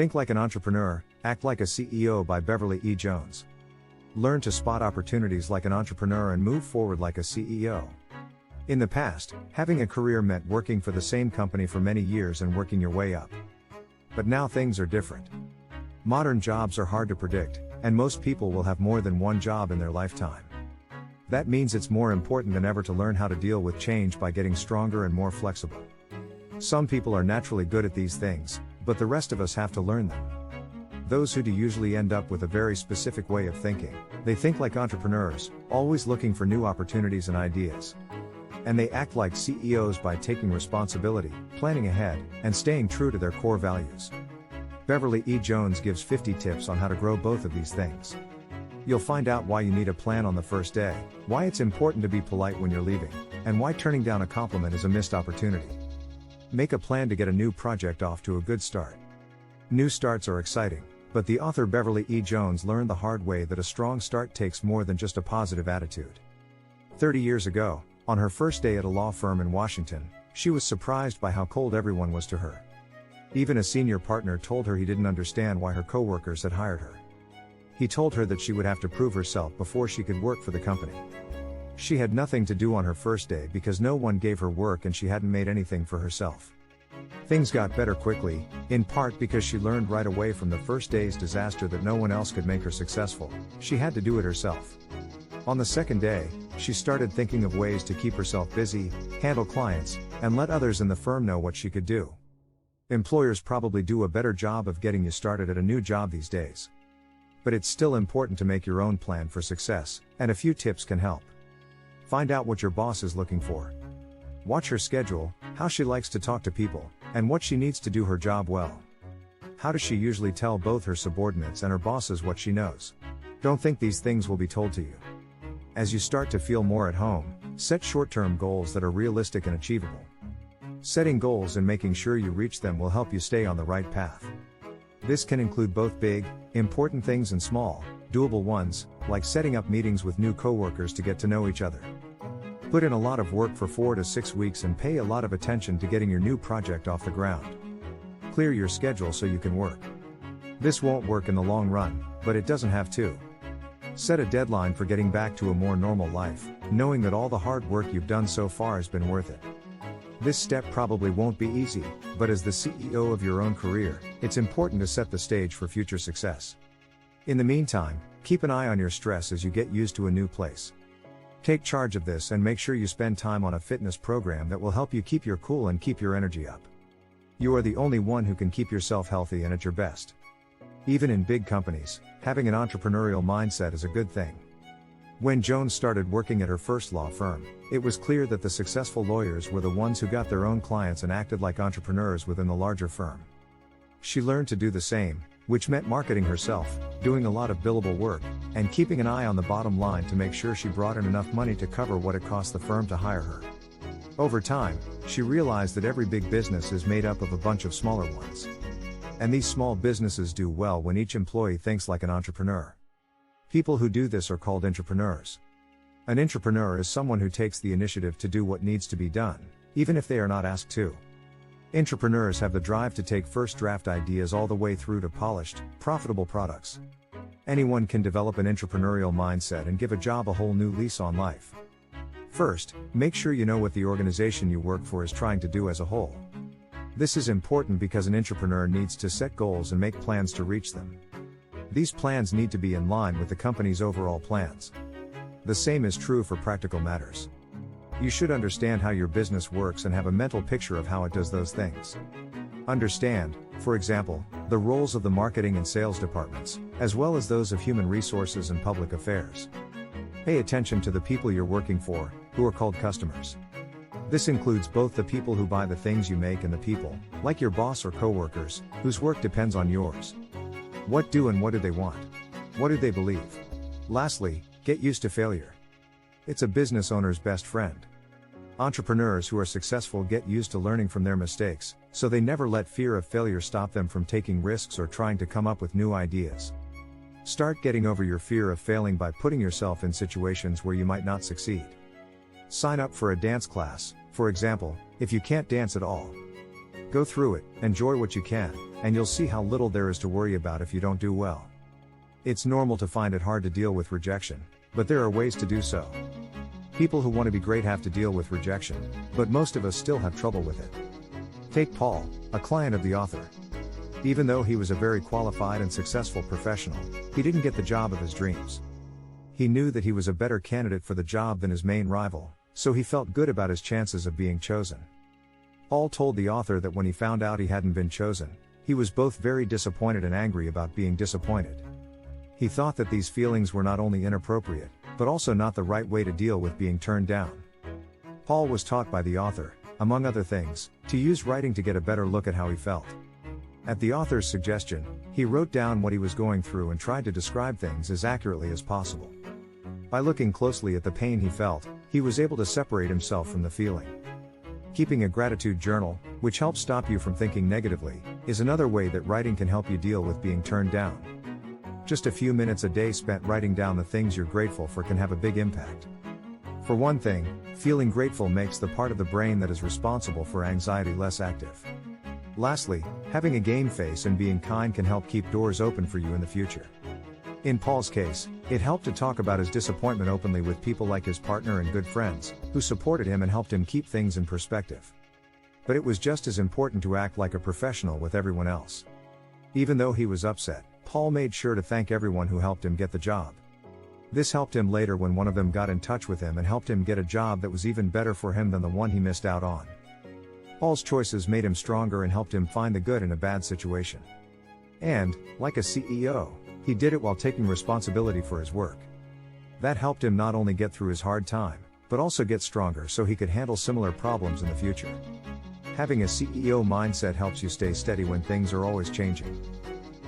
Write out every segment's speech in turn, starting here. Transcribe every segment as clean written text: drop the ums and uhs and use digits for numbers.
Think like an entrepreneur, act like a CEO by Beverly E. Jones. Learn to spot opportunities like an entrepreneur and move forward like a CEO. In the past, having a career meant working for the same company for many years and working your way up. But now things are different. Modern jobs are hard to predict, and most people will have more than one job in their lifetime. That means it's more important than ever to learn how to deal with change by getting stronger and more flexible. Some people are naturally good at these things, but the rest of us have to learn them. Those who do usually end up with a very specific way of thinking. They think like entrepreneurs, always looking for new opportunities and ideas. And they act like CEOs by taking responsibility, planning ahead, and staying true to their core values. Beverly E. Jones gives 50 tips on how to grow both of these things. You'll find out why you need a plan on the first day, why it's important to be polite when you're leaving, and why turning down a compliment is a missed opportunity. Make a plan to get a new project off to a good start. New starts are exciting, but the author Beverly E. Jones learned the hard way that a strong start takes more than just a positive attitude. 30 years ago, on her first day at a law firm in Washington, she was surprised by how cold everyone was to her. Even a senior partner told her he didn't understand why her coworkers had hired her. He told her that she would have to prove herself before she could work for the company. She had nothing to do on her first day because no one gave her work and she hadn't made anything for herself. Things got better quickly, in part because she learned right away from the first day's disaster that no one else could make her successful. She had to do it herself. On the second day, she started thinking of ways to keep herself busy, handle clients, and let others in the firm know what she could do. Employers probably do a better job of getting you started at a new job these days. But it's still important to make your own plan for success, and a few tips can help. Find out what your boss is looking for. Watch her schedule, how she likes to talk to people, and what she needs to do her job well. How does she usually tell both her subordinates and her bosses what she knows? Don't think these things will be told to you. As you start to feel more at home, set short-term goals that are realistic and achievable. Setting goals and making sure you reach them will help you stay on the right path. This can include both big, important things and small, doable ones, like setting up meetings with new coworkers to get to know each other. Put in a lot of work for 4 to 6 weeks and pay a lot of attention to getting your new project off the ground. Clear your schedule so you can work. This won't work in the long run, but it doesn't have to. Set a deadline for getting back to a more normal life, knowing that all the hard work you've done so far has been worth it. This step probably won't be easy, but as the CEO of your own career, it's important to set the stage for future success. In the meantime, keep an eye on your stress as you get used to a new place. Take charge of this and make sure you spend time on a fitness program that will help you keep your cool and keep your energy up. You are the only one who can keep yourself healthy and at your best. Even in big companies, having an entrepreneurial mindset is a good thing. When Jones started working at her first law firm, it was clear that the successful lawyers were the ones who got their own clients and acted like entrepreneurs within the larger firm. She learned to do the same, which meant marketing herself, doing a lot of billable work, and keeping an eye on the bottom line to make sure she brought in enough money to cover what it cost the firm to hire her. Over time, she realized that every big business is made up of a bunch of smaller ones. And these small businesses do well when each employee thinks like an entrepreneur. People who do this are called entrepreneurs. An entrepreneur is someone who takes the initiative to do what needs to be done, even if they are not asked to. Entrepreneurs have the drive to take first draft ideas all the way through to polished, profitable products. Anyone can develop an entrepreneurial mindset and give a job a whole new lease on life. First, make sure you know what the organization you work for is trying to do as a whole. This is important because an entrepreneur needs to set goals and make plans to reach them. These plans need to be in line with the company's overall plans. The same is true for practical matters. You should understand how your business works and have a mental picture of how it does those things. Understand, for example, the roles of the marketing and sales departments, as well as those of human resources and public affairs. Pay attention to the people you're working for, who are called customers. This includes both the people who buy the things you make and the people, like your boss or coworkers, whose work depends on yours. What do and what do they want? What do they believe? Lastly, get used to failure. It's a business owner's best friend. Entrepreneurs who are successful get used to learning from their mistakes, so they never let fear of failure stop them from taking risks or trying to come up with new ideas. Start getting over your fear of failing by putting yourself in situations where you might not succeed. Sign up for a dance class, for example, if you can't dance at all. Go through it, enjoy what you can, and you'll see how little there is to worry about if you don't do well. It's normal to find it hard to deal with rejection, but there are ways to do so. People who want to be great have to deal with rejection, but most of us still have trouble with it. Take Paul, a client of the author. Even though he was a very qualified and successful professional, he didn't get the job of his dreams. He knew that he was a better candidate for the job than his main rival, so he felt good about his chances of being chosen. Paul told the author that when he found out he hadn't been chosen, he was both very disappointed and angry about being disappointed. He thought that these feelings were not only inappropriate, but also not the right way to deal with being turned down. Paul was taught by the author, among other things, to use writing to get a better look at how he felt. At the author's suggestion, he wrote down what he was going through and tried to describe things as accurately as possible. By looking closely at the pain he felt, he was able to separate himself from the feeling. Keeping a gratitude journal, which helps stop you from thinking negatively, is another way that writing can help you deal with being turned down. Just a few minutes a day spent writing down the things you're grateful for can have a big impact. For one thing, feeling grateful makes the part of the brain that is responsible for anxiety less active. Lastly, having a game face and being kind can help keep doors open for you in the future. In Paul's case, it helped to talk about his disappointment openly with people like his partner and good friends, who supported him and helped him keep things in perspective. But it was just as important to act like a professional with everyone else. Even though he was upset, Paul made sure to thank everyone who helped him get the job. This helped him later when one of them got in touch with him and helped him get a job that was even better for him than the one he missed out on. Paul's choices made him stronger and helped him find the good in a bad situation. And, like a CEO, he did it while taking responsibility for his work. That helped him not only get through his hard time, but also get stronger so he could handle similar problems in the future. Having a CEO mindset helps you stay steady when things are always changing.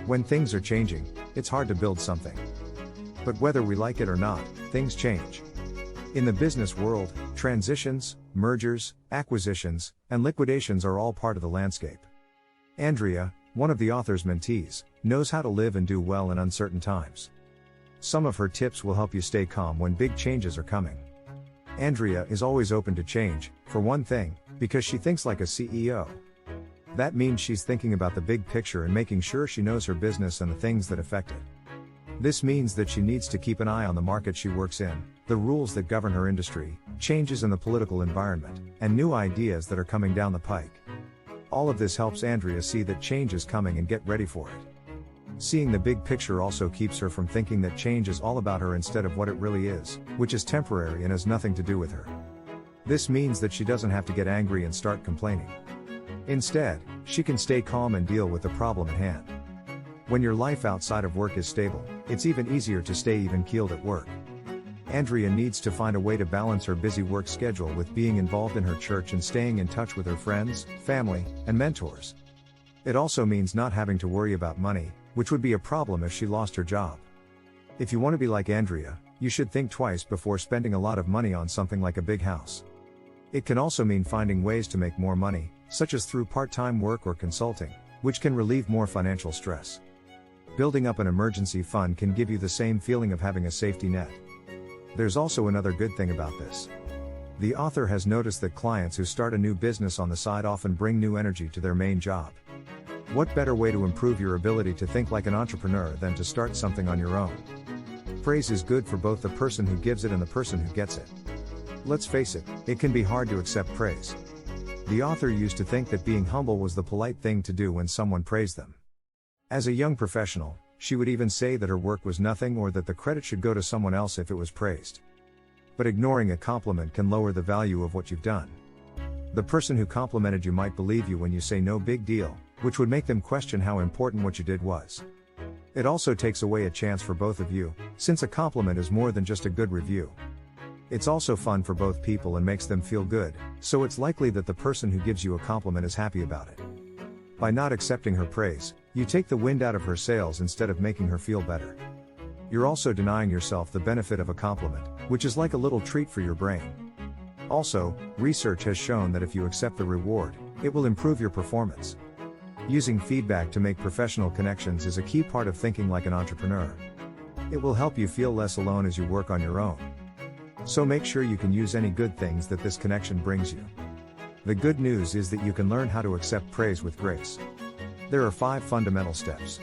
When things are changing, it's hard to build something. But whether we like it or not, things change. In the business world, transitions, mergers, acquisitions, and liquidations are all part of the landscape. Andrea, one of the author's mentees, knows how to live and do well in uncertain times. Some of her tips will help you stay calm when big changes are coming. Andrea is always open to change, for one thing, because she thinks like a CEO. That means she's thinking about the big picture and making sure she knows her business and the things that affect it. This means that she needs to keep an eye on the market she works in, the rules that govern her industry, changes in the political environment, and new ideas that are coming down the pike. All of this helps Andrea see that change is coming and get ready for it. Seeing the big picture also keeps her from thinking that change is all about her instead of what it really is, which is temporary and has nothing to do with her. This means that she doesn't have to get angry and start complaining. Instead, she can stay calm and deal with the problem at hand. When your life outside of work is stable, it's even easier to stay even-keeled at work. Andrea needs to find a way to balance her busy work schedule with being involved in her church and staying in touch with her friends, family, and mentors. It also means not having to worry about money, which would be a problem if she lost her job. If you want to be like Andrea, you should think twice before spending a lot of money on something like a big house. It can also mean finding ways to make more money, such as through part-time work or consulting, which can relieve more financial stress. Building up an emergency fund can give you the same feeling of having a safety net. There's also another good thing about this. The author has noticed that clients who start a new business on the side often bring new energy to their main job. What better way to improve your ability to think like an entrepreneur than to start something on your own? Praise is good for both the person who gives it and the person who gets it. Let's face it, it can be hard to accept praise. The author used to think that being humble was the polite thing to do when someone praised them. As a young professional, she would even say that her work was nothing or that the credit should go to someone else if it was praised. But ignoring a compliment can lower the value of what you've done. The person who complimented you might believe you when you say no big deal, which would make them question how important what you did was. It also takes away a chance for both of you, since a compliment is more than just a good review. It's also fun for both people and makes them feel good, so it's likely that the person who gives you a compliment is happy about it. By not accepting her praise, you take the wind out of her sails instead of making her feel better. You're also denying yourself the benefit of a compliment, which is like a little treat for your brain. Also, research has shown that if you accept the reward, it will improve your performance. Using feedback to make professional connections is a key part of thinking like an entrepreneur. It will help you feel less alone as you work on your own. So make sure you can use any good things that this connection brings you. The good news is that you can learn how to accept praise with grace. There are 5 fundamental steps.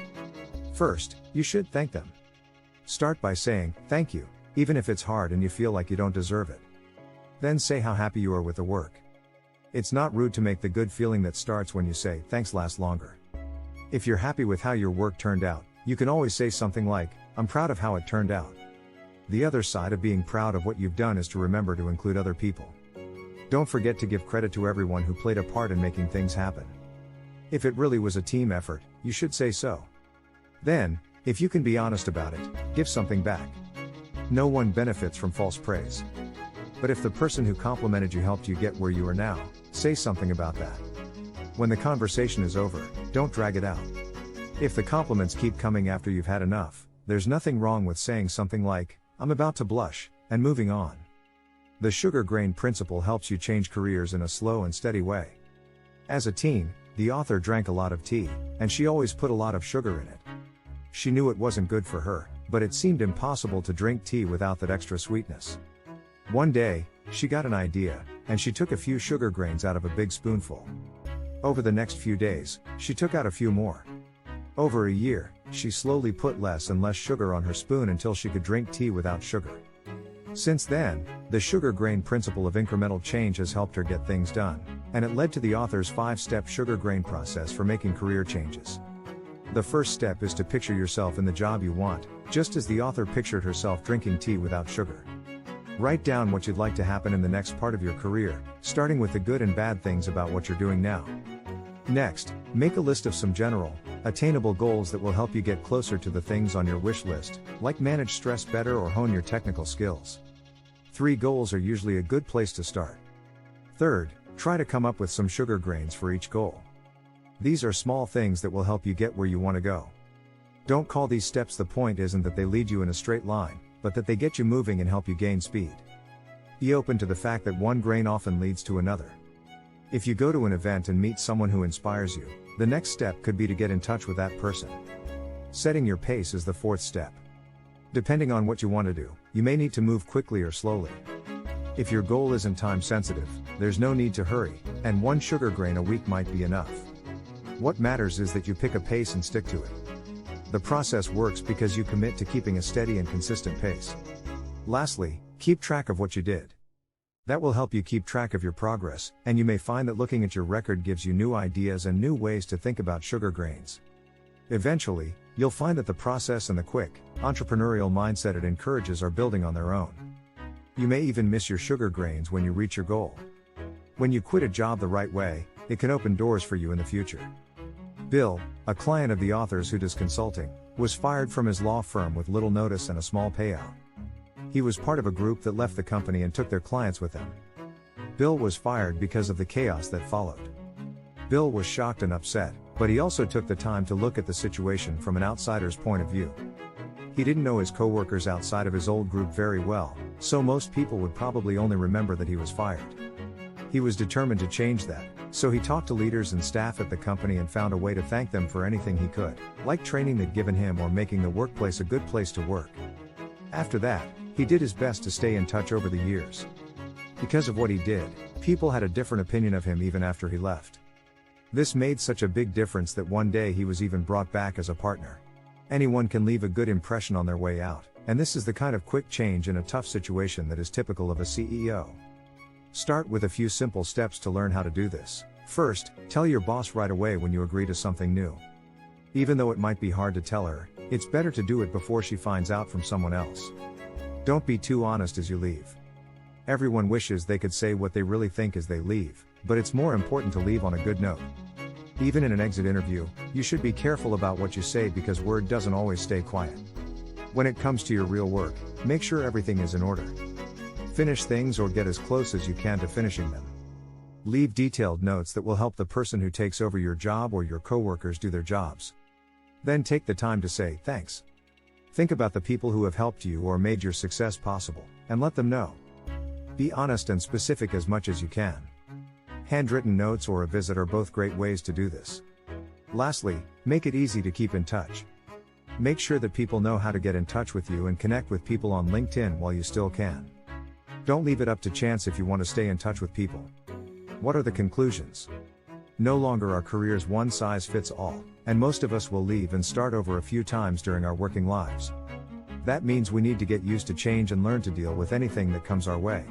First, you should thank them. Start by saying, "Thank you," even if it's hard and you feel like you don't deserve it. Then say how happy you are with the work. It's not rude to make the good feeling that starts when you say, "Thanks" last longer. If you're happy with how your work turned out, you can always say something like, "I'm proud of how it turned out." The other side of being proud of what you've done is to remember to include other people. Don't forget to give credit to everyone who played a part in making things happen. If it really was a team effort, you should say so. Then, if you can be honest about it, give something back. No one benefits from false praise. But if the person who complimented you helped you get where you are now, say something about that. When the conversation is over, don't drag it out. If the compliments keep coming after you've had enough, there's nothing wrong with saying something like, "I'm about to blush," and moving on. The sugar grain principle helps you change careers in a slow and steady way. As a teen, the author drank a lot of tea, and she always put a lot of sugar in it. She knew it wasn't good for her, but it seemed impossible to drink tea without that extra sweetness. One day, she got an idea, and she took a few sugar grains out of a big spoonful. Over the next few days, she took out a few more. Over a year, she slowly put less and less sugar on her spoon until she could drink tea without sugar. Since then, the sugar grain principle of incremental change has helped her get things done, and it led to the author's 5-step sugar grain process for making career changes. The first step is to picture yourself in the job you want, just as the author pictured herself drinking tea without sugar. Write down what you'd like to happen in the next part of your career, starting with the good and bad things about what you're doing now. Next, make a list of some general, attainable goals that will help you get closer to the things on your wish list, like manage stress better or hone your technical skills. 3 goals are usually a good place to start. Third, try to come up with some sugar grains for each goal. These are small things that will help you get where you want to go. Don't call these steps. The point isn't that they lead you in a straight line, but that they get you moving and help you gain speed. Be open to the fact that one grain often leads to another. If you go to an event and meet someone who inspires you, the next step could be to get in touch with that person. Setting your pace is the 4th step. Depending on what you want to do, you may need to move quickly or slowly. If your goal isn't time sensitive, there's no need to hurry, and 1 sugar grain a week might be enough. What matters is that you pick a pace and stick to it. The process works because you commit to keeping a steady and consistent pace. Lastly, keep track of what you did. That will help you keep track of your progress, and you may find that looking at your record gives you new ideas and new ways to think about sugar grains. Eventually, you'll find that the process and the quick, entrepreneurial mindset it encourages are building on their own. You may even miss your sugar grains when you reach your goal. When you quit a job the right way, it can open doors for you in the future. Bill, a client of the author's who does consulting, was fired from his law firm with little notice and a small payout. He was part of a group that left the company and took their clients with them. Bill was fired because of the chaos that followed. Bill was shocked and upset, but he also took the time to look at the situation from an outsider's point of view. He didn't know his coworkers outside of his old group very well, so most people would probably only remember that he was fired. He was determined to change that, so he talked to leaders and staff at the company and found a way to thank them for anything he could, like training they'd given him or making the workplace a good place to work. After that, he did his best to stay in touch over the years. Because of what he did, people had a different opinion of him even after he left. This made such a big difference that one day he was even brought back as a partner. Anyone can leave a good impression on their way out, and this is the kind of quick change in a tough situation that is typical of a CEO. Start with a few simple steps to learn how to do this. First, tell your boss right away when you agree to something new. Even though it might be hard to tell her, it's better to do it before she finds out from someone else. Don't be too honest as you leave. Everyone wishes they could say what they really think as they leave, but it's more important to leave on a good note. Even in an exit interview, you should be careful about what you say because word doesn't always stay quiet. When it comes to your real work, make sure everything is in order. Finish things or get as close as you can to finishing them. Leave detailed notes that will help the person who takes over your job or your coworkers do their jobs. Then take the time to say thanks. Think about the people who have helped you or made your success possible, and let them know. Be honest and specific as much as you can. Handwritten notes or a visit are both great ways to do this. Lastly, make it easy to keep in touch. Make sure that people know how to get in touch with you and connect with people on LinkedIn while you still can. Don't leave it up to chance if you want to stay in touch with people. What are the conclusions? No longer are careers one size fits all, and most of us will leave and start over a few times during our working lives. That means we need to get used to change and learn to deal with anything that comes our way.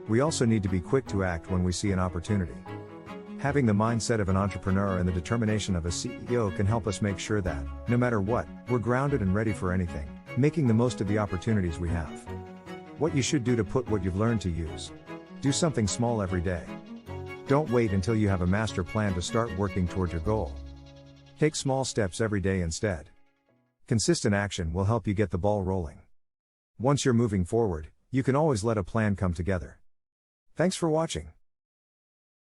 We also need to be quick to act when we see an opportunity. Having the mindset of an entrepreneur and the determination of a CEO can help us make sure that, no matter what, we're grounded and ready for anything, making the most of the opportunities we have. What you should do to put what you've learned to use. Do something small every day. Don't wait until you have a master plan to start working toward your goal. Take small steps every day instead. Consistent action will help you get the ball rolling. Once you're moving forward, you can always let a plan come together. Thanks for watching.